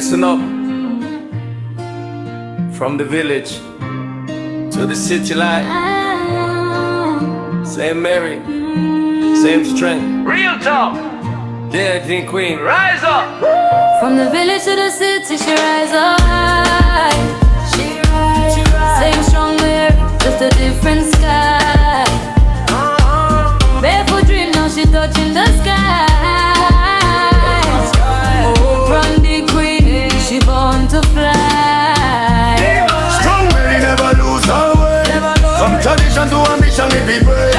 Listen up. From the village to the city light. Same Mary, same strength. Real talk. Dancing queen, rise up. From the village to the city, she rise up high. She rise. Same strong Mary, just a different sky. Barefoot dream, now she touching the sky. Run the queen, she born to fly. Strong Mary never lose her way. From tradition to ambition, it be brave.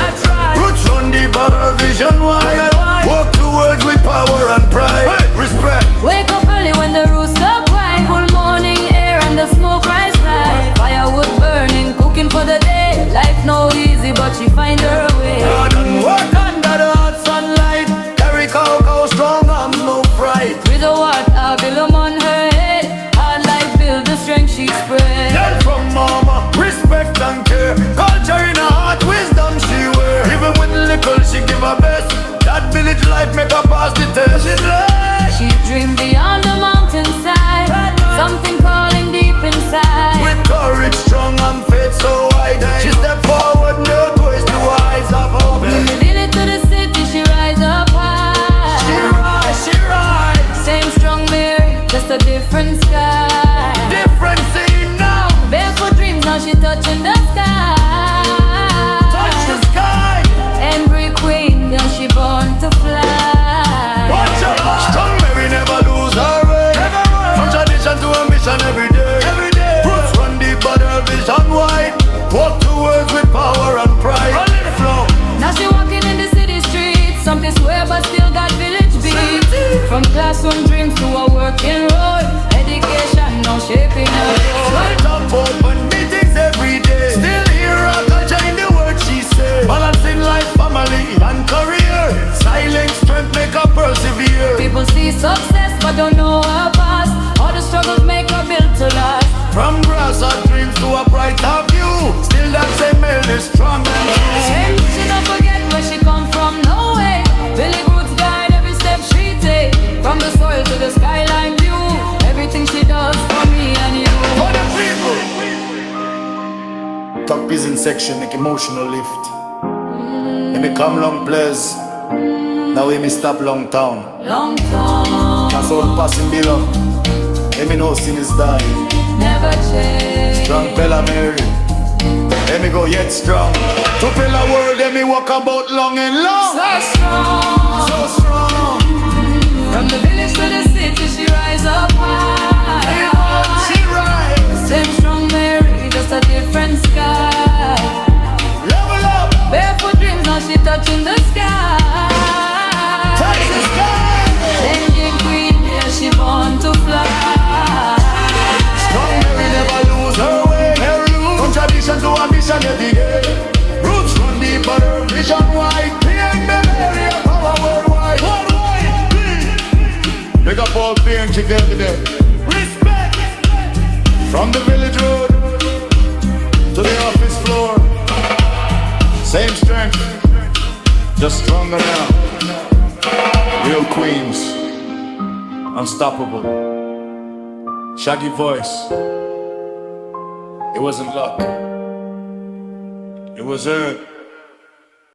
Roots run deep, but her vision wide. Walk towards with power and pride. Respect. Wake up early when the rooster cry. Full morning air and the smoke rise high. Firewood burning, cooking for the day. Life no easy, but she find her way. Hard and work under the hot sunlight. Carry cow strong and no pride. With a water bilum on her head. Hard life build the strength she spread. Learn from mama, respect and care. Culture in her heart, wisdom she wear. Even with little she give her best. That village life make her pass the test. She dreamed beyond the mountainside. Something calling deep inside. With courage strong and faith so wide. She step forward, no twist, two eyes of hope. From the village to the city, she rise up high. She rise. Same strong Mary, just a different sky. Different scene now. Barefoot dreams, now she touching the sky. Touch the sky. Every queen, now she born to fly. Watch out. Strong Mary never lose her way. From tradition to ambition every day. Roots run deep, but her vision wide. Walk towards with power and pride. Run in the flow. Now she walking in the city streets. Something swear but still got village beat. From classroom dreams to a working road. Education now shaping her road. Light up open meetings every day. Still hear her culture in the words she says. Balancing life, family and career. Silent strength make her persevere. People see success but don't know her past. All the struggles make her built to last. From grass or dreams to a brighter view. Still that same Mary is strong and true. She don't forget where she come from, no way. Village roots guide every step she take. From the soil to the skyline view. Everything she does for me and you. For the people. Tok Pisin section make emotional lift. Let me come long place. Now we me stop long town. Long time, That's all passing bilum. Let me know sin is dying. never change. Strong fella Mary. Let me go yet strong. To fill a world, let me walk about long and long. So strong. So strong. From the village to the city, she rise up high. She rise. Same strong Mary, just a different sky. Level up. Barefoot dreams, now she touching the sky. Touch the sky. Singing queen, yeah, she born to fly. Strong Mary never lose her way. From tradition to ambition every day. Roots run deep, but her vision wide. Mary, a power worldwide. Make up all pain she gave me there. Respect. From the village road to the office floor. Same strength, just stronger now. Real queens, unstoppable. Shaggy voice. It wasn't luck. It was her.